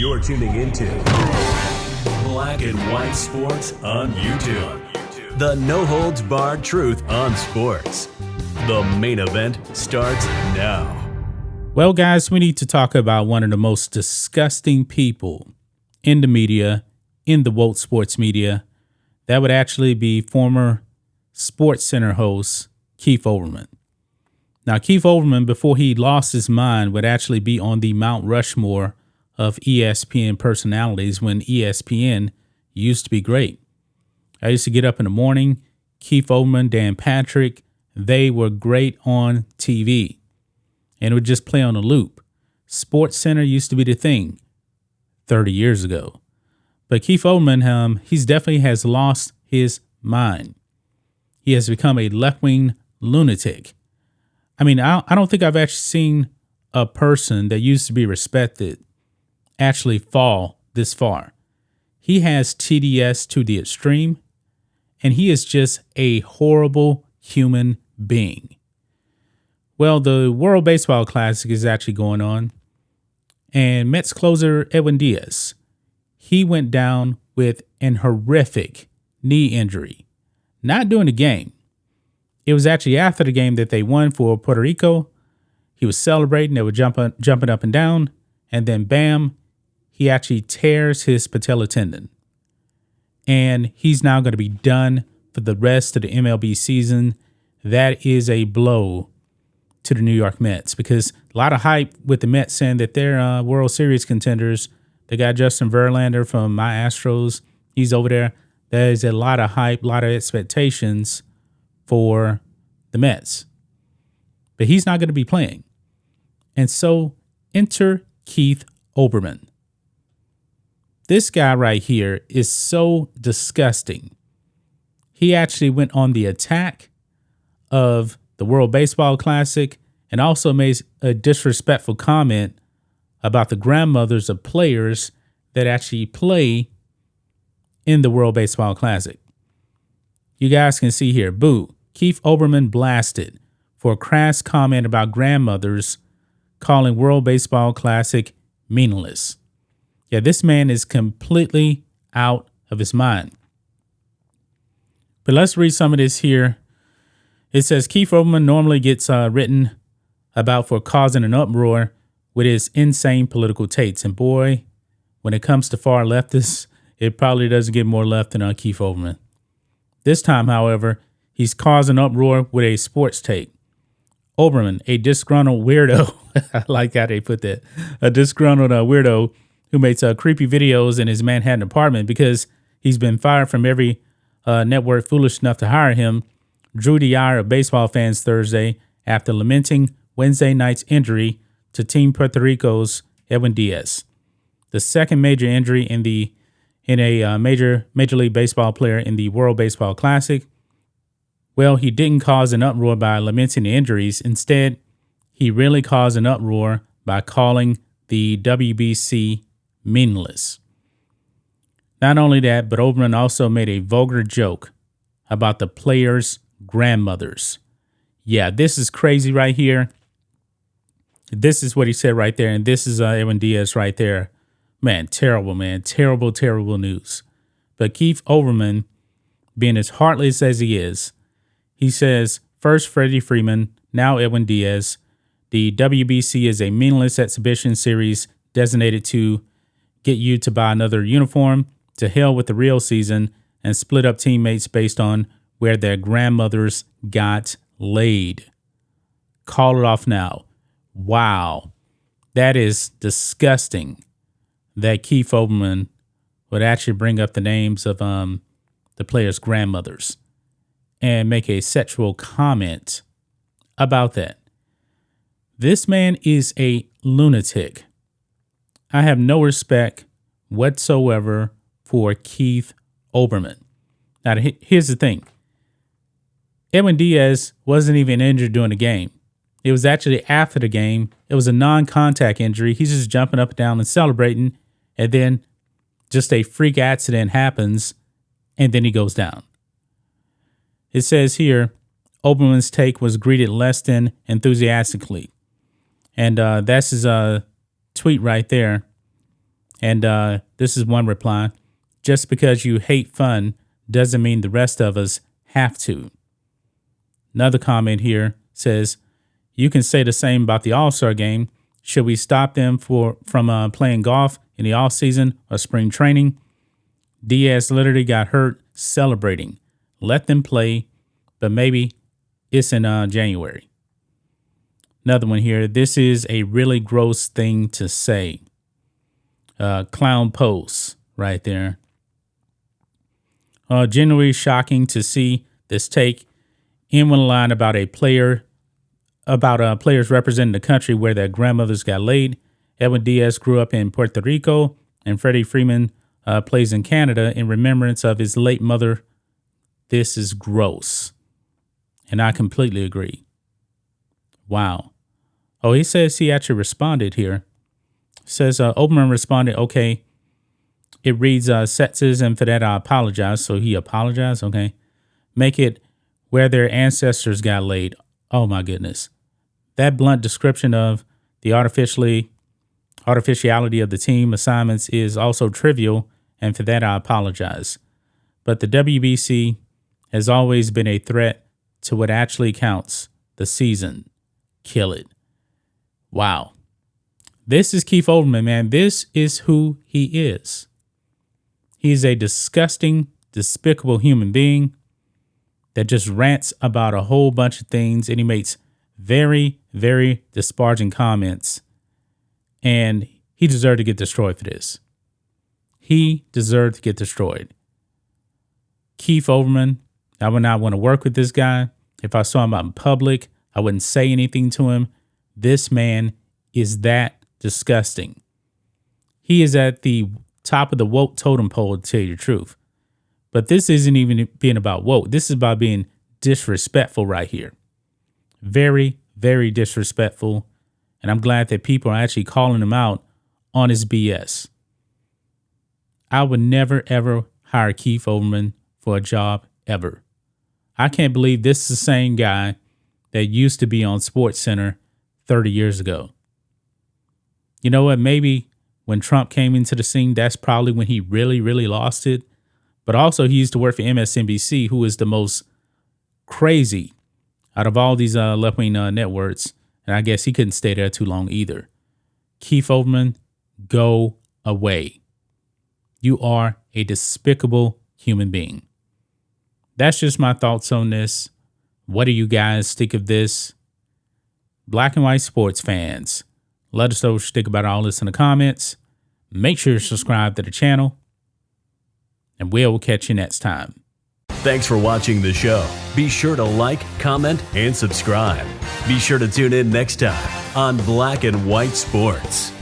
You're tuning into Black and White Sports on YouTube. The no-holds-barred truth on sports. The main event starts now. Well, guys, we need to talk about one of the most disgusting people in the media, in the woke sports media. That would actually be former Sports Center host Keith Olbermann. Now, Keith Olbermann, before he lost his mind, would actually be on the Mount Rushmore of ESPN personalities when ESPN used to be great. I used to get up in the morning. Keith Olbermann, Dan Patrick, they were great on TV. And it would just play on a loop. Sports Center used to be the thing 30 years ago. But Keith Olbermann, he's definitely has lost his mind. He has become a left-wing lunatic. I mean, I don't think I've actually seen a person that used to be respected actually fall this far. He has TDS to the extreme, and he is just a horrible human being. Well, the World Baseball Classic is actually going on, and Mets closer Edwin Diaz, he went down with an horrific knee injury. Not during the game. It was actually after the game that they won for Puerto Rico. He was celebrating. They were jumping up and down. And then, bam, he actually tears his patella tendon. And he's now going to be done for the rest of the MLB season. That is a blow to the New York Mets because a lot of hype with the Mets saying that they're World Series contenders. They got Justin Verlander from my Astros. He's over there. There's a lot of hype, a lot of expectations for the Mets. But he's not going to be playing. And so enter Keith Olbermann. This guy right here is so disgusting. He actually went on the attack of the World Baseball Classic and also made a disrespectful comment about the grandmothers of players that actually play in the World Baseball Classic. You guys can see here, boo, Keith Olbermann blasted for a crass comment about grandmothers calling World Baseball Classic meaningless. Yeah, this man is completely out of his mind. But let's read some of this here. It says Keith Olbermann normally gets written about for causing an uproar with his insane political takes. And boy, when it comes to far leftists, it probably doesn't get more left than Keith Olbermann. This time, however, he's causing uproar with a sports take. Olbermann, a disgruntled weirdo. I like how they put that. A disgruntled weirdo who makes creepy videos in his Manhattan apartment because he's been fired from every network foolish enough to hire him, drew the ire of baseball fans Thursday after lamenting Wednesday night's injury to Team Puerto Rico's Edwin Diaz, the second major injury in a Major League Baseball player in the World Baseball Classic. Well, he didn't cause an uproar by lamenting the injuries. Instead, he really caused an uproar by calling the WBC meaningless. Not only that, but Olbermann also made a vulgar joke about the players' grandmothers. Yeah, this is crazy right here. This is what he said right there, and this is Edwin Diaz right there. Man. Terrible, terrible news. But Keith Olbermann, being as heartless as he is, he says, first Freddie Freeman, now Edwin Diaz. The WBC is a meaningless exhibition series designated to get you to buy another uniform, to hell with the real season, and split up teammates based on where their grandmothers got laid. Call it off now. Wow. That is disgusting. That Keith Olbermann would actually bring up the names of the players' grandmothers and make a sexual comment about that. This man is a lunatic. I have no respect whatsoever for Keith Olbermann. Now, here's the thing. Edwin Diaz wasn't even injured during the game. It was actually after the game. It was a non-contact injury. He's just jumping up and down and celebrating. And then just a freak accident happens, and then he goes down. It says here, Olbermann's take was greeted less than enthusiastically. And that's his tweet right there. And this is one reply. Just because you hate fun doesn't mean the rest of us have to. Another comment here says, you can say the same about the All-Star game. Should we stop them from playing golf in the off-season or spring training? Diaz literally got hurt celebrating. Let them play, but maybe it's in January. Another one here. This is a really gross thing to say. Clown pose right there. Genuinely shocking to see this take. In one line about players representing the country where their grandmothers got laid. Edwin Diaz grew up in Puerto Rico, and Freddie Freeman plays in Canada in remembrance of his late mother. This is gross. And I completely agree. Wow. Oh, he says he actually responded here. Says Olbermann responded, okay. It reads sexism, for that I apologize. So he apologized. Okay. Make it where their ancestors got laid. Oh my goodness. That blunt description of the artificiality of the team assignments is also trivial, and for that I apologize. But the WBC has always been a threat to what actually counts, the season. Kill it. Wow. This is Keith Olbermann, man. This is who he is. He's a disgusting, despicable human being that just rants about a whole bunch of things, and he makes very, very disparaging comments. And he deserved to get destroyed for this. He deserved to get destroyed. Keith Olbermann, I would not want to work with this guy. If I saw him out in public, I wouldn't say anything to him. This man is that disgusting. He is at the top of the woke totem pole, to tell you the truth. But this isn't even being about woke. This is about being disrespectful right here. Very, very disrespectful. And I'm glad that people are actually calling him out on his BS. I would never, ever hire Keith Olbermann for a job ever. I can't believe this is the same guy that used to be on SportsCenter 30 years ago. You know what? Maybe when Trump came into the scene, that's probably when he really, really lost it. But also he used to work for MSNBC, who is the most crazy out of all these left-wing networks. And I guess he couldn't stay there too long either. Keith Olbermann, go away. You are a despicable human being. That's just my thoughts on this. What do you guys think of this? Black and white sports fans, let us know what you think about all this in the comments. Make sure you subscribe to the channel, and we'll catch you next time. Thanks for watching the show. Be sure to like, comment, and subscribe. Be sure to tune in next time on Black and White Sports.